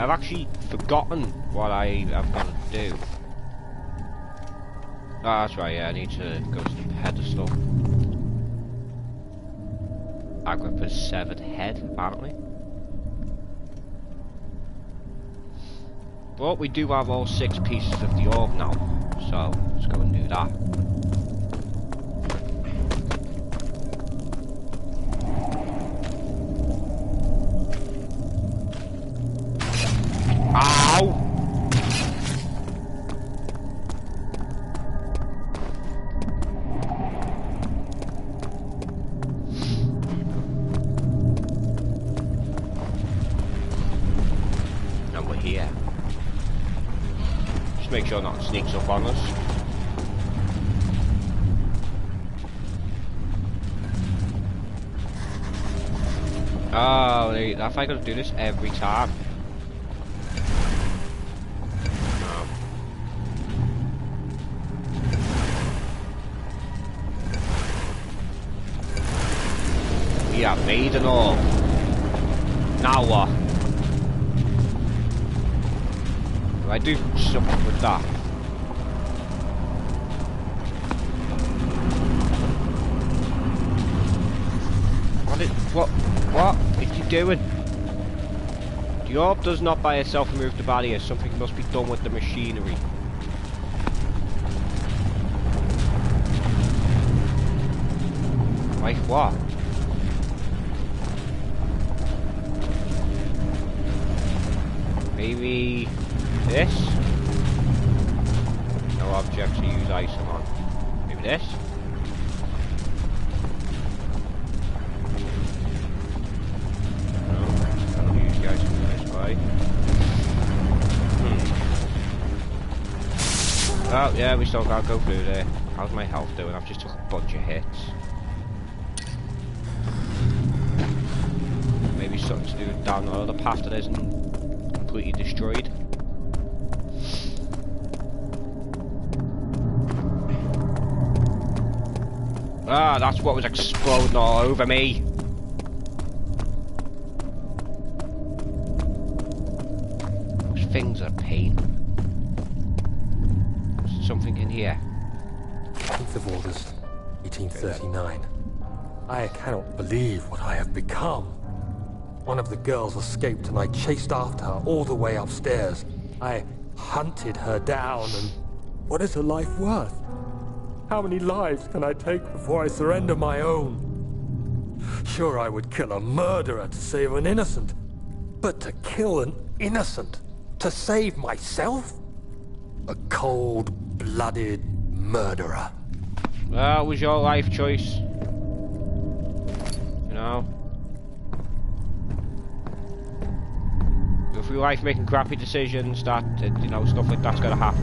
I've actually forgotten what I have got to do. Oh, that's right, yeah, I need to go to the pedestal. Agrippa's severed head, apparently. But we do have all 6 pieces of the orb now, so let's go and do that. Ow! And we're here. Just make sure nothing sneaks up on us. Oh, if I gotta do this every time. We have made an orb. Now what? Do I do something with that? What are you doing? The orb does not by itself remove the barrier. Something must be done with the machinery. Like what? Maybe this? No objects to use item on. Maybe this? No, I don't use the item this way. Oh yeah, we still gotta go through there. How's my health doing? I've just took a bunch of hits. Maybe something to do down the other path that isn't completely destroyed. Ah, that's what was exploding all over me. Those things are a pain. There's something in here. 10th of August, 1839. I cannot believe what I have become. One of the girls escaped and I chased after her all the way upstairs. I hunted her down, and what is her life worth? How many lives can I take before I surrender my own? Sure, I would kill a murderer to save an innocent, but to kill an innocent to save myself? A cold-blooded murderer. That was your life choice. You know? Go through life making crappy decisions, that, you know, stuff like that's gonna happen.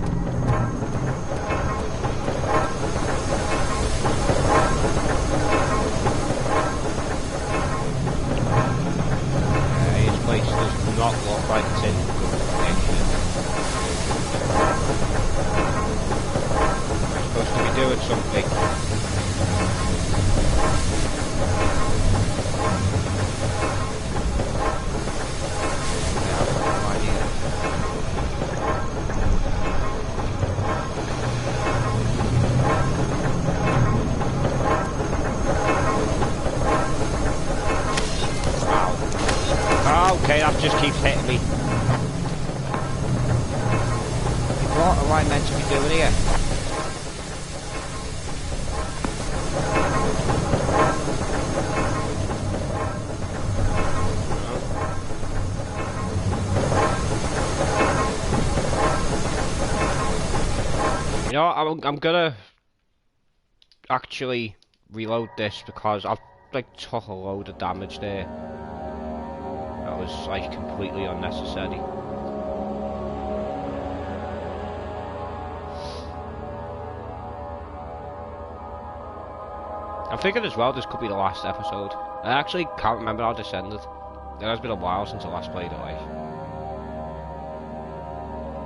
This place does not look like it's in good condition. I'm supposed to be doing something. Okay, that just keeps hitting me. What am I meant to be doing here? You know, I'm gonna actually reload this because I've like took a load of damage there. That was like completely unnecessary. I'm thinking as well this could be the last episode. I actually can't remember how this ended. It has been a while since I last played it, like.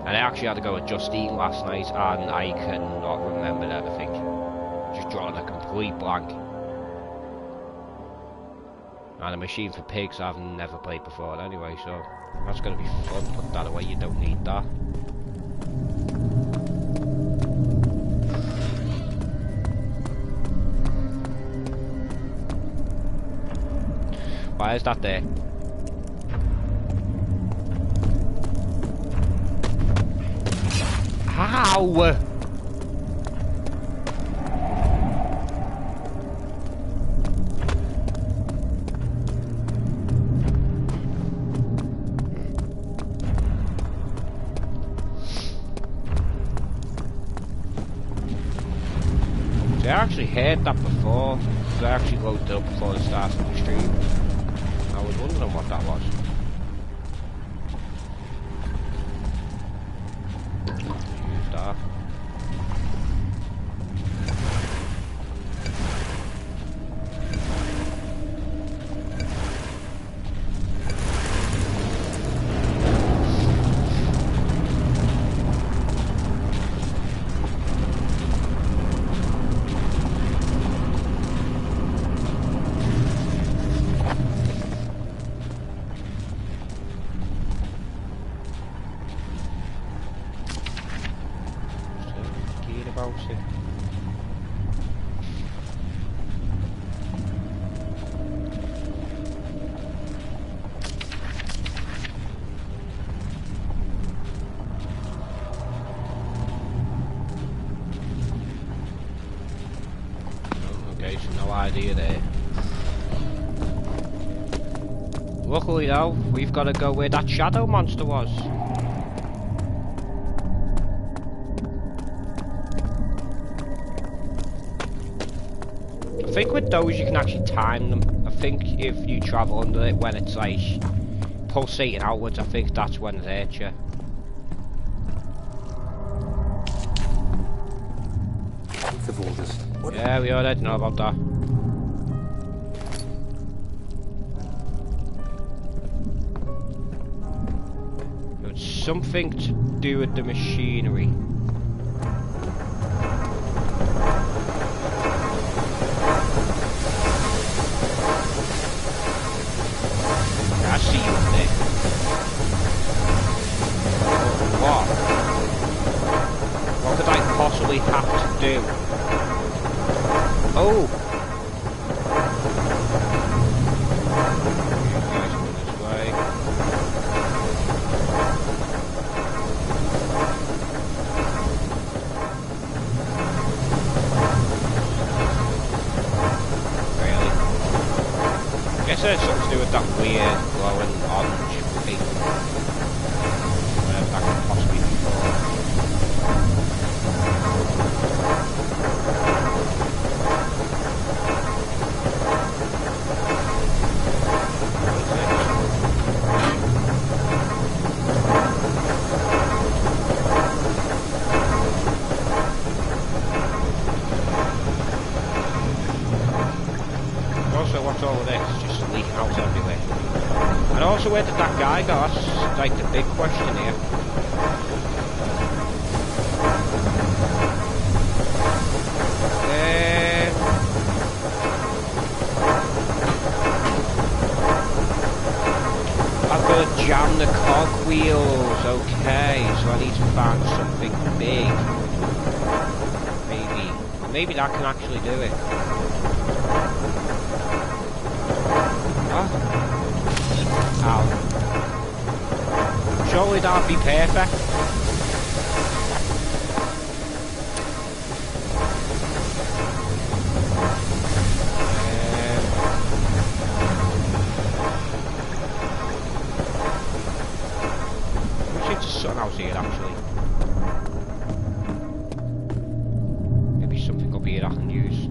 And I actually had to go with Justine last night and I cannot remember everything. Just drawing a complete blank. And a Machine for Pigs I've never played before anyway, so That's gonna be fun. Put that away, you don't need that. Why is that there? How? I actually heard that before. I actually loaded it up before the start of the stream. I was wondering what that was. Use that. About it. Okay, so no idea there. Luckily though, we've got to go where that shadow monster was. I think with those you can actually time them. I think if you travel under it when it's like pulsating outwards, I think that's when it hurts you. Yeah, we already know about that. It's something to do with the machinery. I see you up there. What? What could I possibly have to do? Oh! You guys go this way. Really? I guess it has something to do with that weird glowing orange thing. Whatever that could possibly be for. What's all of this? Just leaking out everywhere. And also, where did that guy go? That's like the big question here. I've got to jam the cogwheels. Okay, so I need to find something big. Maybe that can actually do it. Ow. Surely that'd be perfect. We should just something else here actually. Maybe something up here I can use.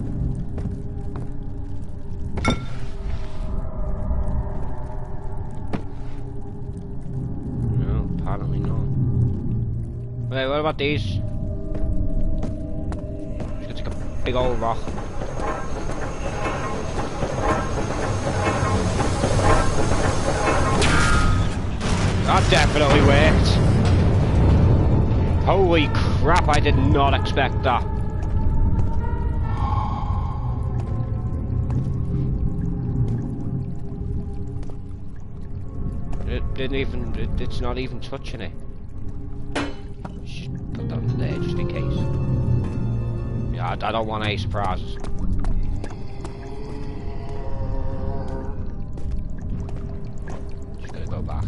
Apparently not. Wait, what about these? Just gonna take a big old rock. That definitely worked. Holy crap, I did not expect that. didn't even, it's not even touching it. Just put that under there just in case. Yeah, I don't want any surprises. Just gonna go back.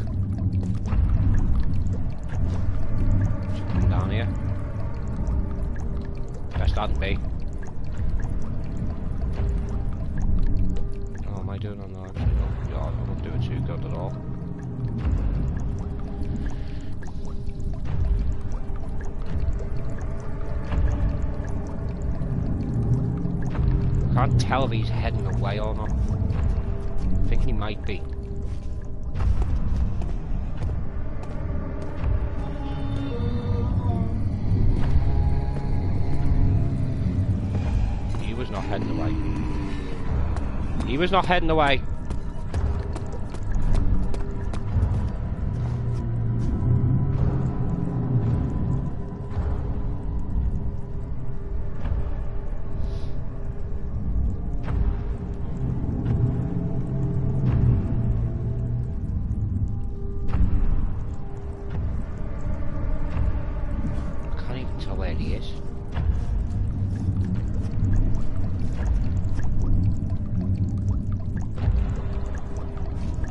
Should come down here. Best hadn't be. Oh, am I doing on that? Yeah, I'm not doing too good at all. I can't tell if he's heading away or not. I'm thinking he might be. He was not heading away. He was not heading away.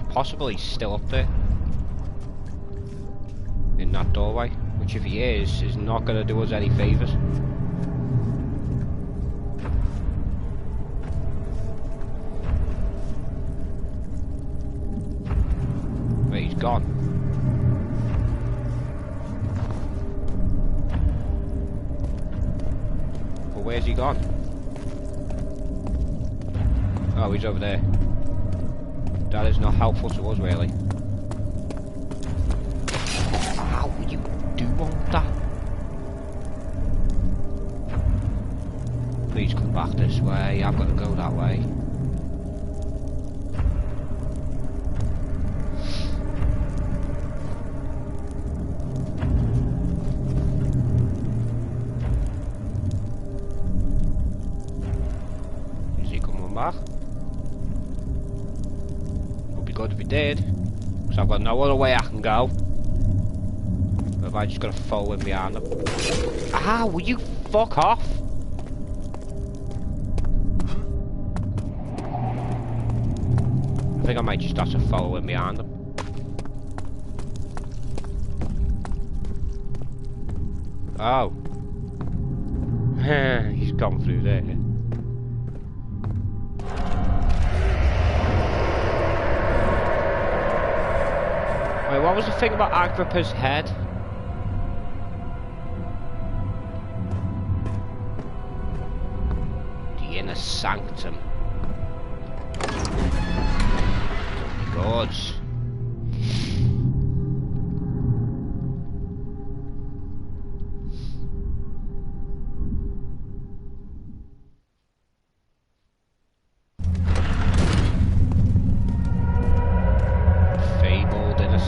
Possible he's still up there in that doorway, which if he is not going to do us any favours. But he's gone. But where's he gone? Oh, he's over there. That is not helpful to us, really. How would you do want that? Please come back this way. I've got to go that way. Is he coming back? Good if he did, because I've got no other way I can go. Or have I just got to follow him behind him? Ah, will you fuck off? I think I might just have to follow him behind him. Oh. He's gone through there. Wait, what was the thing about Agrippa's head? The inner sanctum. Good.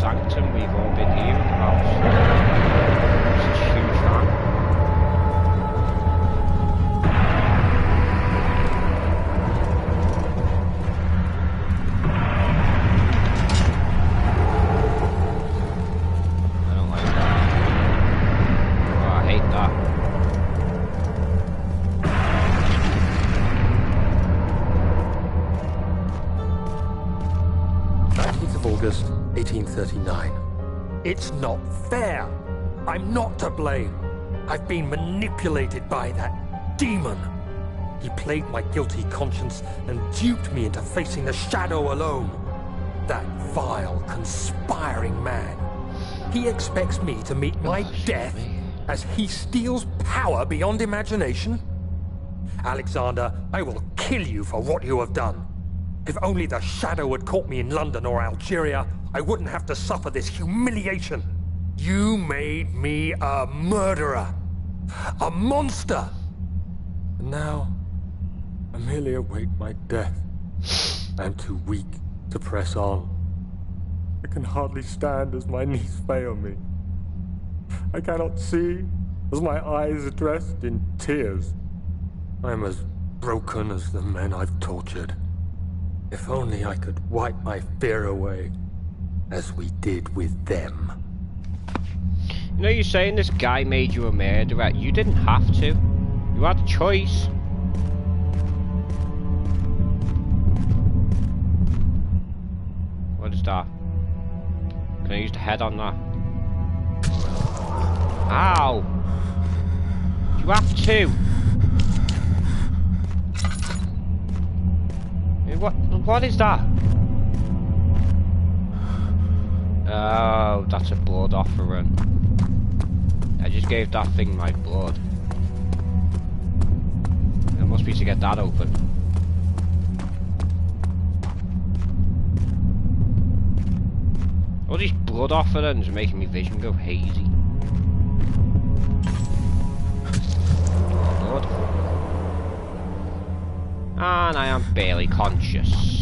Sanctum, we've all been hearing about. It's a huge fan. I don't like that. Oh, I hate that. 19th of August, 1839. It's not fair. I'm not to blame. I've been manipulated by that demon. He played my guilty conscience and duped me into facing the shadow alone. That vile, conspiring man. He expects me to meet my death as he steals power beyond imagination. Alexander, I will kill you for what you have done. If only the shadow had caught me in London or Algeria, I wouldn't have to suffer this humiliation. You made me a murderer. A monster. And now, I merely await my death. I am too weak to press on. I can hardly stand as my knees fail me. I cannot see as my eyes are dressed in tears. I am as broken as the men I've tortured. If only I could wipe my fear away. as we did with them. You know, you're saying this guy made you a murderer. You didn't have to. You had a choice. What is that? Can I use the head on that? Ow! You have to. What is that? Oh, that's a blood offering. I just gave that thing my blood. It must be to get that open. All these blood offerings are making me vision go hazy. Blood. And I am barely conscious.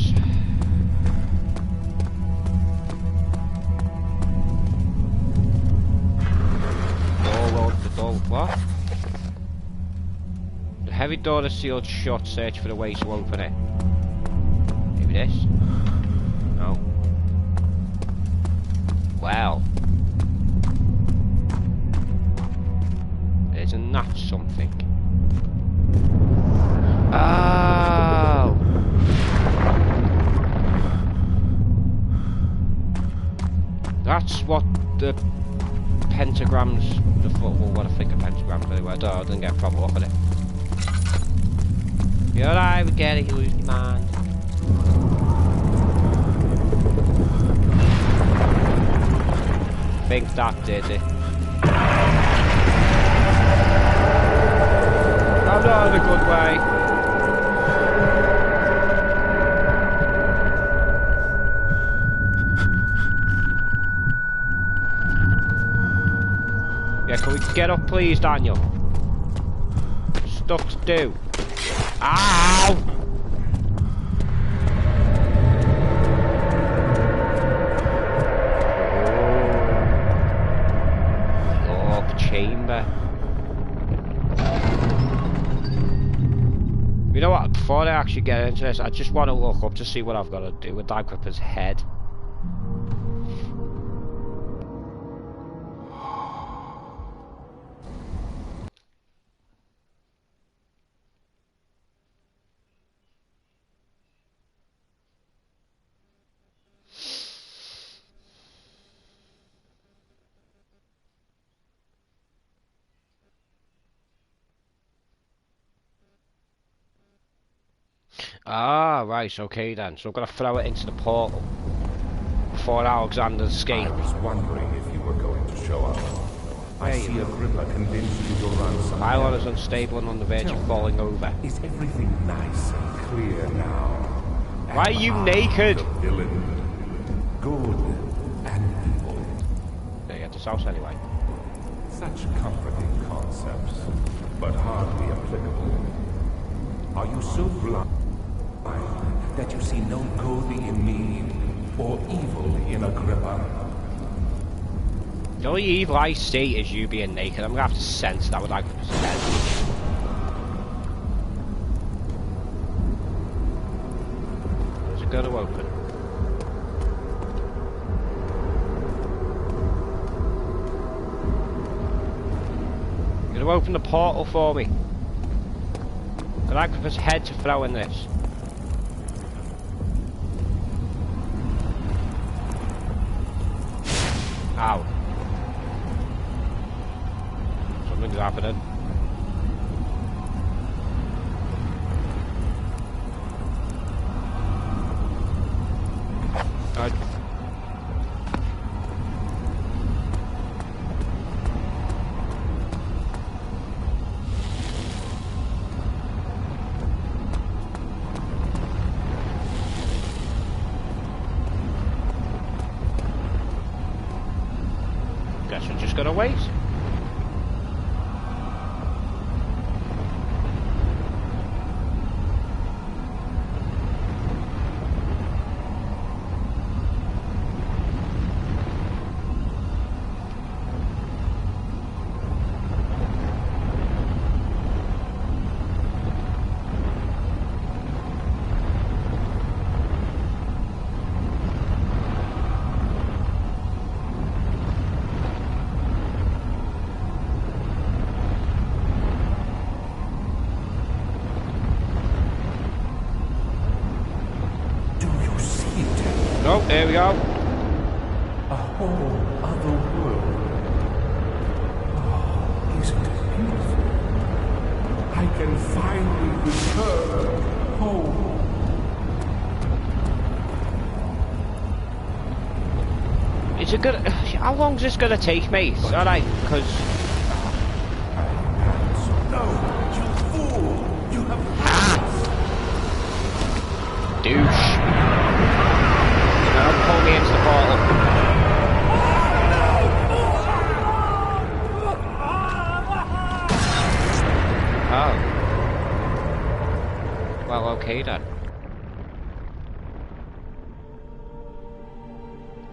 What? The heavy door is sealed shut. Search for the way to open it. Maybe this? No. Well. Isn't that something? Oh! That's what the pentagrams, well, what I think of pentagrams anyway. I didn't get a proper look at it. You're alright, we get it, you lose your mind. I think that did it. I'm not in a good way. Yeah, can we get up please, Daniel? Stuff to do. Ow! Oh, chamber. You know what, before I actually get into this, I just want to look up to see what I've got to do with Daggripper's head. Ah, right, okay then. So I'm going to throw it into the portal before Alexander's escape. I was wondering if you were going to show up. I see Agrippa convinced you to run some... Pylon is unstable and on the verge of falling over. Is everything nice and clear now? Why are you naked? The villain, good and evil. There you get this house anyway. Such comforting concepts, but hardly applicable. Are you so blind that you see no good in me or evil in Agrippa? The only evil I see is you being naked. I'm gonna have to sense that with Agrippa's head. Where's it going to open? You're gonna open the portal for me. Got Agrippa's head to throw in this. Ow. Something's happening. Guess we're just gonna wait. Here we go. A whole other world. Oh, isn't it beautiful? I can finally return home. Is it gonna... How long is this gonna take me? Alright, because... No, you fool! You have... Douche. Now pull me into the portal. Oh. Well, okay then.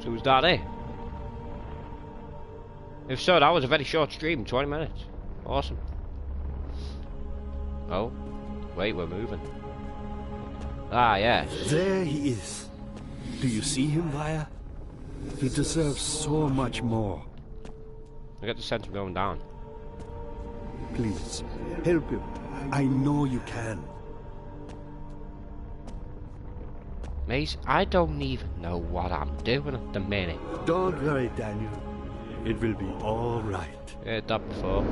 So was that it? If so, that was a very short stream, 20 minutes. Awesome. Oh. Wait, we're moving. Ah, yes. There he is. Do you see him, Vaya? He deserves so much more. I got the sense of going down. Please, help him. I know you can. Mate, I don't even know what I'm doing at the minute. Don't worry, Daniel. It will be all right. Heard that before.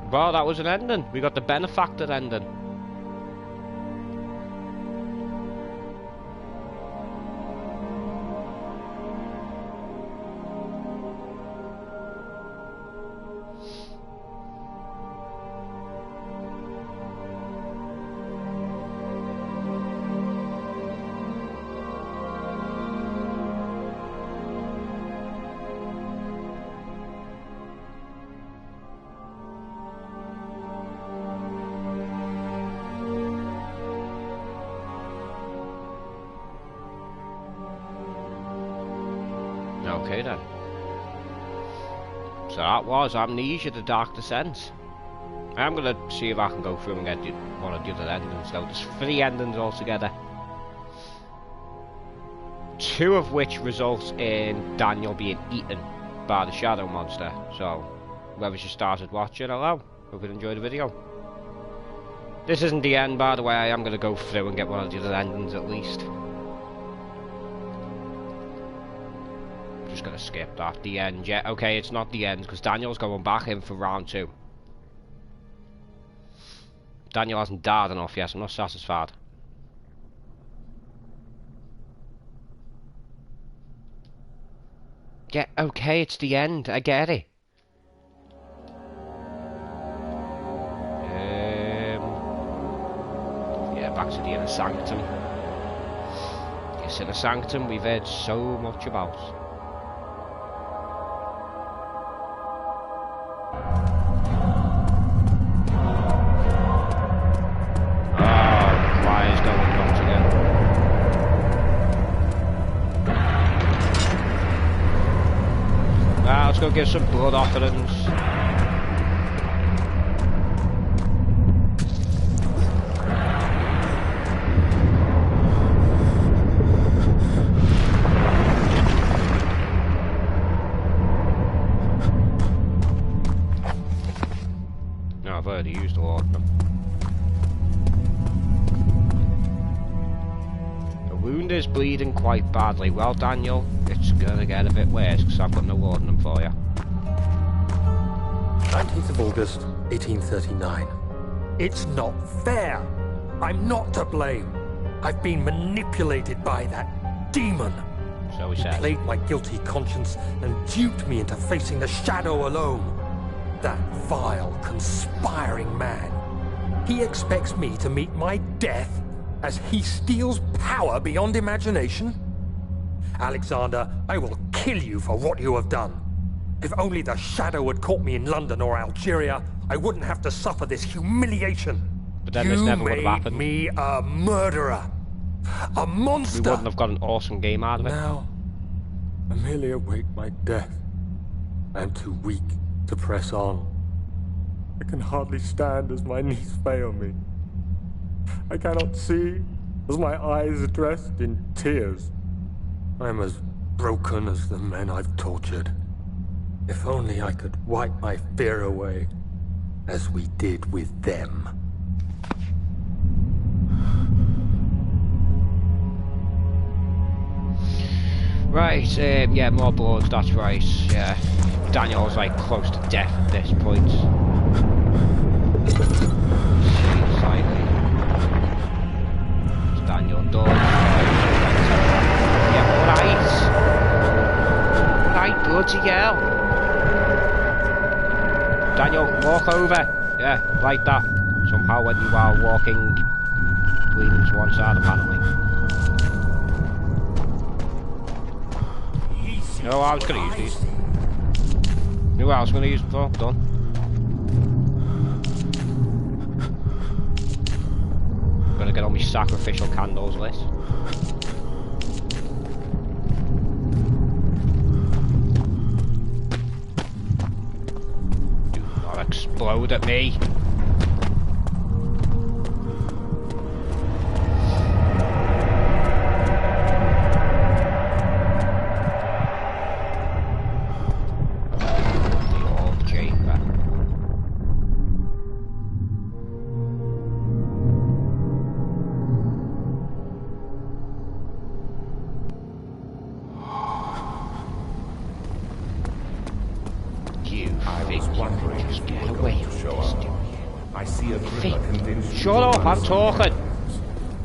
Well, that was an ending. We got the benefactor ending. Okay then. So that was Amnesia, the Dark Descent. I'm gonna see if I can go through and get one of the other endings though. There's 3 endings altogether. 2 of which results in Daniel being eaten by the shadow monster. So, whoever just started watching, hello. Hope you enjoyed the video. This isn't the end, by the way. I am gonna go through and get one of the other endings at least. Just gonna skip that. The end, yeah. Okay, it's not the end because Daniel's going back in for round 2. Daniel hasn't died enough yet, so I'm not satisfied. Yeah, okay, it's the end. I get it. Yeah, back to the Inner Sanctum. This Inner Sanctum we've heard so much about. Let's go give some blood offerings. No, I've already used a lot of them. The wound is bleeding quite badly. Well, Daniel, it's gonna get a bit worse because I've got no laudanum for you. 19th of August, 1839. It's not fair. I'm not to blame. I've been manipulated by that demon. So he He said. played my guilty conscience and duped me into facing the shadow alone. That vile, conspiring man. He expects me to meet my death as he steals power beyond imagination. Alexander, I will kill you for what you have done. If only the shadow had caught me in London or Algeria, I wouldn't have to suffer this humiliation. But then this never would have happened. You made me a murderer. A monster. We wouldn't have got an awesome game out of it. Now, I merely await my death. I am too weak to press on. I can hardly stand as my knees fail me. I cannot see as my eyes are dressed in tears. I am as broken as the men I've tortured. If only I could wipe my fear away, as we did with them. Right, yeah, more blows, that's right. Yeah, Daniel's like close to death at this point. Slightly. It's Daniel done. Yeah, alright. Alright, bloody hell. Daniel, walk over. Yeah, like that. Somehow when you are walking, leaning to one side apparently. Oh, I was going to use these. Knew what I was going to use them for. Done. I'm going to get on my sacrificial candles list. Do not explode at me. Shut up, I'm talking.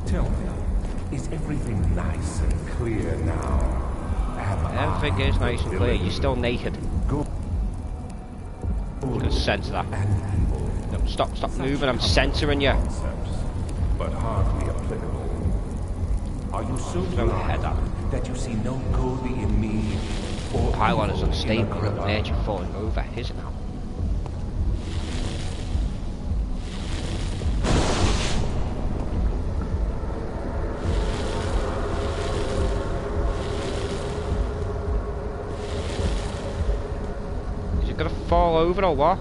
Tell me, is everything nice and clear now? Everything is nice and clear. You're still naked. You can sense that. No, stop moving. I'm censoring you. But hardly applicable. Are you so blind that you see no Cody in me? Or pylon is unstable on the edge of falling over, isn't it? Fall over or what?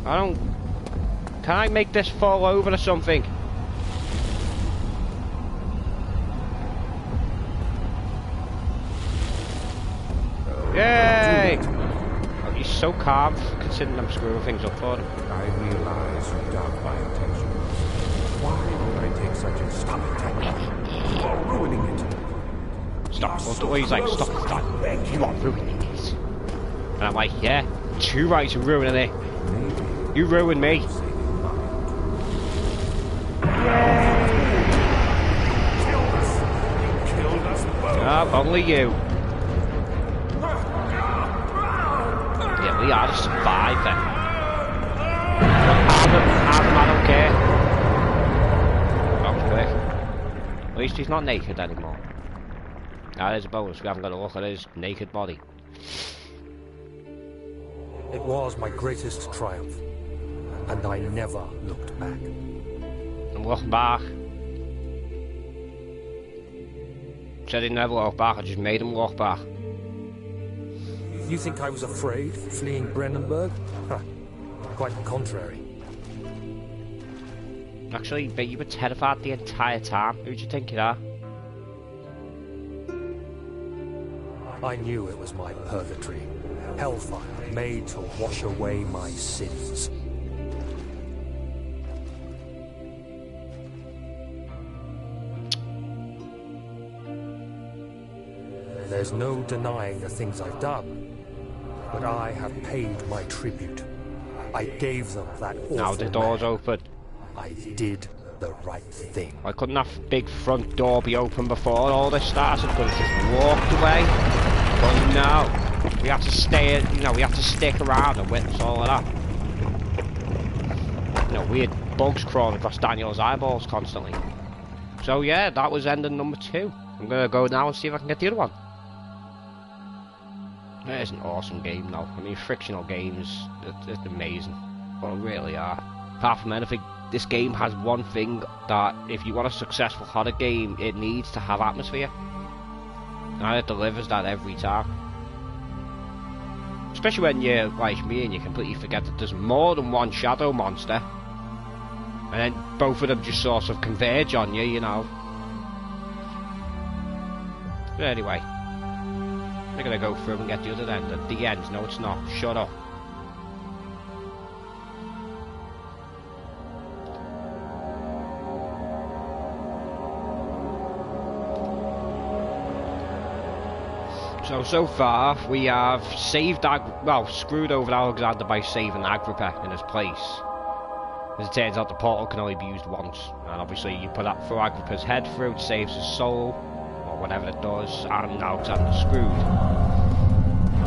I don't... Can I make this fall over or something? Yay! Oh, he's so calm considering I'm screwing things up for him. I realize you doubt my intentions. Why would I take such a stupid tactic? You are ruining it. Stop. He's like, stop. You are ruining it. And I'm like, yeah, too right you're ruining it. You ruined me. Ah, only you. Yeah, we are to survive then. I don't care. That was quick. At least he's not naked anymore. That is a bonus. We haven't got to look at his naked body. It was my greatest triumph, and I never looked back. I'm looking back. Said he never looked back, I just made him look back. You think I was afraid, fleeing Brennenburg? Huh. Quite the contrary. Actually, but you were terrified the entire time. Who'd you think you are? I knew it was my purgatory. Hellfire made to wash away my sins. There's no denying the things I've done, but I have paid my tribute. I gave them that awful Now the door's open. I did the right thing. Why couldn't that big front door be open before all this started? Could have just walked away. But no, we have to stay. You know, we have to stick around and witness all of that. You know, weird bugs crawling across Daniel's eyeballs constantly. So yeah, that was ending number 2. I'm gonna go now and see if I can get the other one. It is an awesome game though. I mean, frictional games, it's amazing. Well, really are. Apart from anything, this game has one thing that if you want a successful horror game, it needs to have atmosphere. And it delivers that every time. Especially when you're like me and you completely forget that there's more than one shadow monster. And And then both of them just sort of converge on you, you know. But anyway, we're gonna go through and get the other end. At the end, no it's not. Shut up. So far we have saved screwed over Alexander by saving Agrippa in his place. As it turns out, the portal can only be used once, and obviously you put that through Agrippa's head through, it saves his soul, or whatever it does, and Alexander's screwed.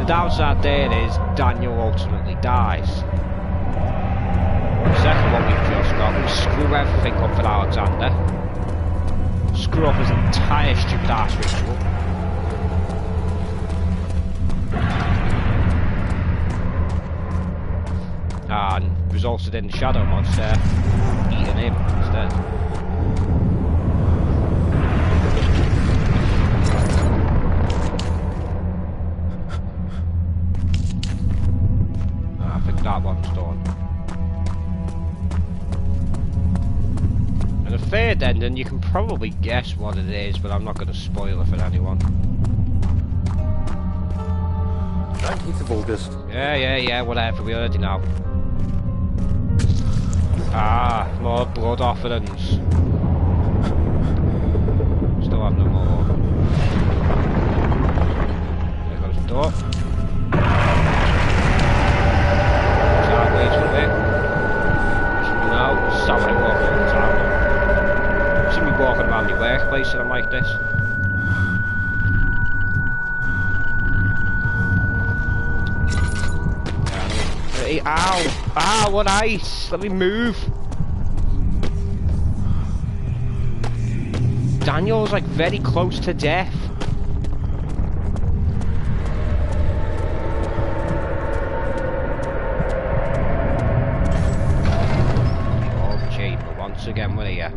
The downside there is Daniel ultimately dies. The second one we've just got, we screw everything up for Alexander, screw up his entire stupid ass ritual. And resulted in the shadow monster eating him instead. I think that one's done. And the third ending, you can probably guess what it is, but I'm not going to spoil it for anyone. 19th of August. Yeah, whatever, we already know. Ah, more blood offerings. Still have no more. There goes the door. Sideways with it. No, somebody walking all the time. You see me walking around my workplace and I'm like this. Ow! Ah, what ice! Let me move! Daniel's like very close to death. Oh, chamber, once again we're here.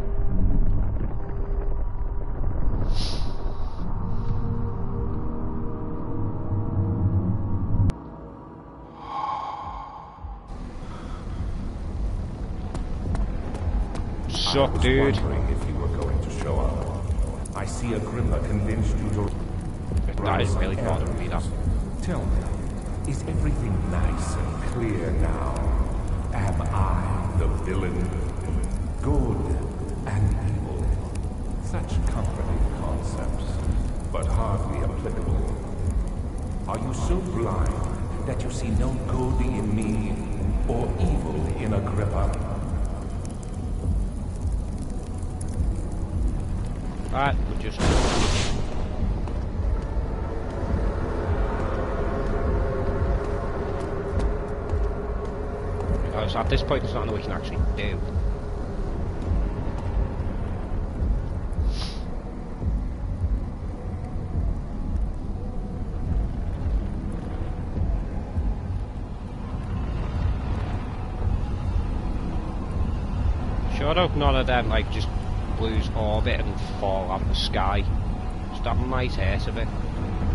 Suck, dude. Wondering if you were going to show up. I see Agrippa convinced you to... That is really bothering me, that. Tell me, is everything nice and clear now? Am I the villain? Good and evil. Such comforting concepts, but hardly applicable. Are you so blind that you see no good in me or evil in Agrippa? Alright, we'll just... Because at this point there's nothing we can actually do. Sure hope none of them like just lose orbit and fall out of the sky. That might hurt a bit.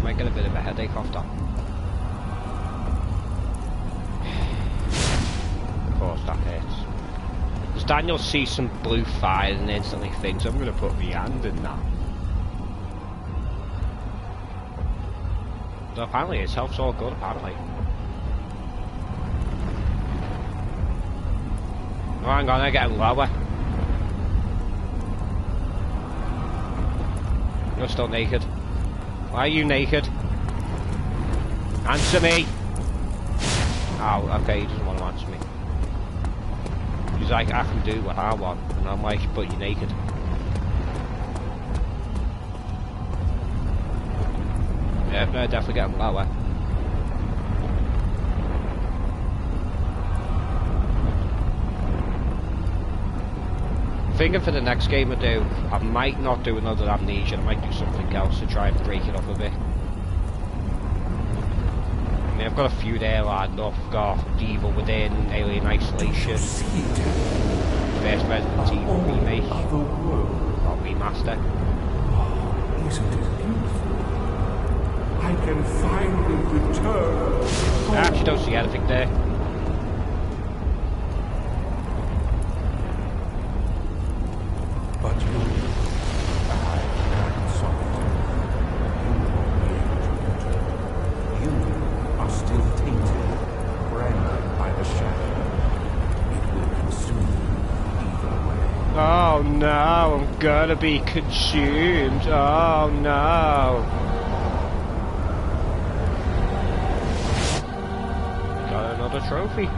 Might get a bit of a headache off that. Of course that hurts. Does Daniel see some blue fire and instantly thinks, I'm going to put my hand in that? So apparently his health's all good, apparently. Oh, hang on, they're getting lower. You're still naked. Why are you naked? Answer me! Oh, okay, he doesn't want to answer me. He's like, I can do what I want. And I'm like, but you're naked. Yeah, no, definitely getting lower. Thinking for the next game I do, I might not do another Amnesia, I might do something else to try and break it up a bit. I mean, I've got a few there lined up. I've got The Evil Within, Alien Isolation, first Resident Evil remake, or remaster. Isn't it beautiful? I can finally return. I actually don't see anything there. gonna be consumed. Oh no. Got another trophy.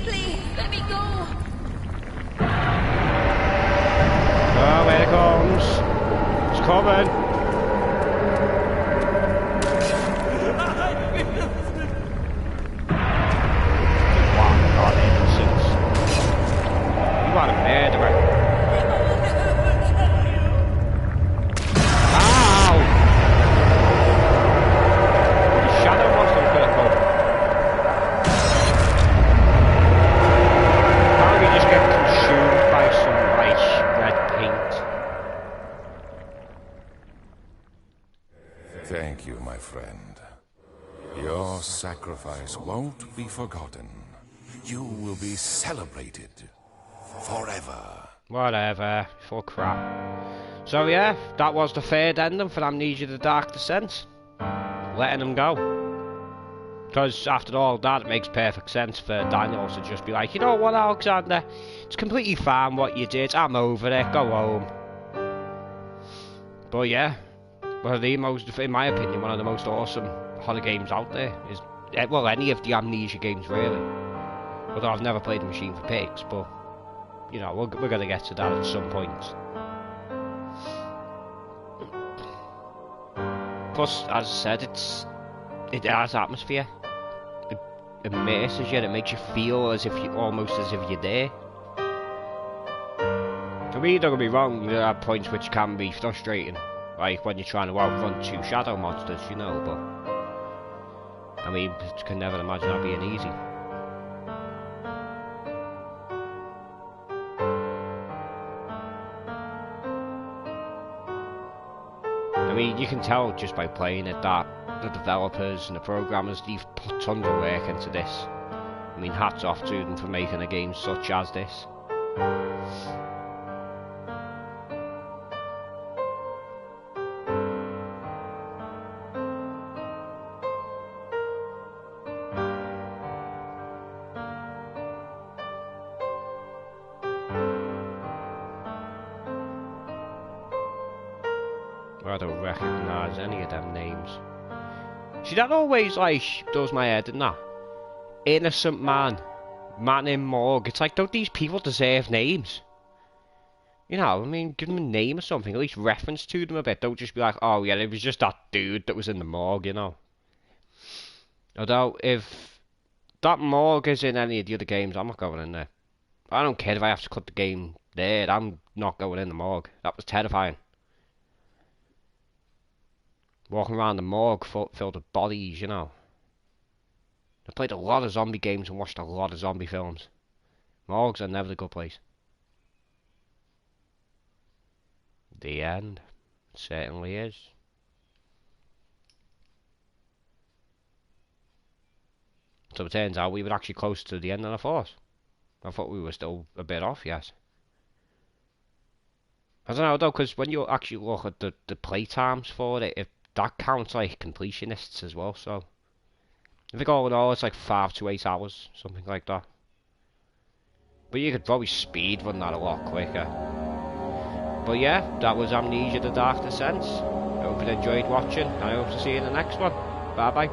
Please, let me go. Oh, here it comes. It's coming. What a murderer. Ow! The shadow monster's gonna come. How do we just get consumed by some nice red paint? Thank you, my friend. Your sacrifice won't be forgotten. You will be celebrated forever. Whatever, full crap. So yeah, that was the third ending for Amnesia the Dark Descent. Letting him go. Because after all that, it makes perfect sense for Daniel to just be like, you know what, Alexander? It's completely fine what you did. I'm over it. Go home. But yeah, one of the most, in my opinion, one of the most awesome horror games out there is, well, any of the Amnesia games really. Although I've never played the Machine for Pigs, but you know, we're gonna get to that at some point. Plus, as I said, it has atmosphere. It immerses you. It makes you feel as if you almost as if you're there. I mean, don't get me wrong. There are points which can be frustrating, like when you're trying to outrun two shadow monsters, you know. But I mean, I can never imagine that being easy. I mean, you can tell just by playing it that the developers and the programmers, they've put tons of work into this. I mean, hats off to them for making a game such as this. I don't recognise any of them names. See, that always, like, does my head in that. Innocent man. Man in morgue. It's like, don't these people deserve names? You know, I mean, give them a name or something. At least reference to them a bit. Don't just be like, oh yeah, it was just that dude that was in the morgue, you know. Although, if that morgue is in any of the other games, I'm not going in there. I don't care if I have to cut the game there. I'm not going in the morgue. That was terrifying. Walking around the morgue filled with bodies, you know. I've played a lot of zombie games and watched a lot of zombie films. Morgues are never a good place. The end. It certainly is. So it turns out we were actually close to the end than I thought. I thought we were still a bit off, yes. I don't know though, because when you actually look at the play times for it, that counts like completionists as well, so I think all in all it's like 5 to 8 hours, something like that. But you could probably speed run that a lot quicker. But yeah, that was Amnesia the Dark Descent. I hope you enjoyed watching, and I hope to see you in the next one. Bye bye.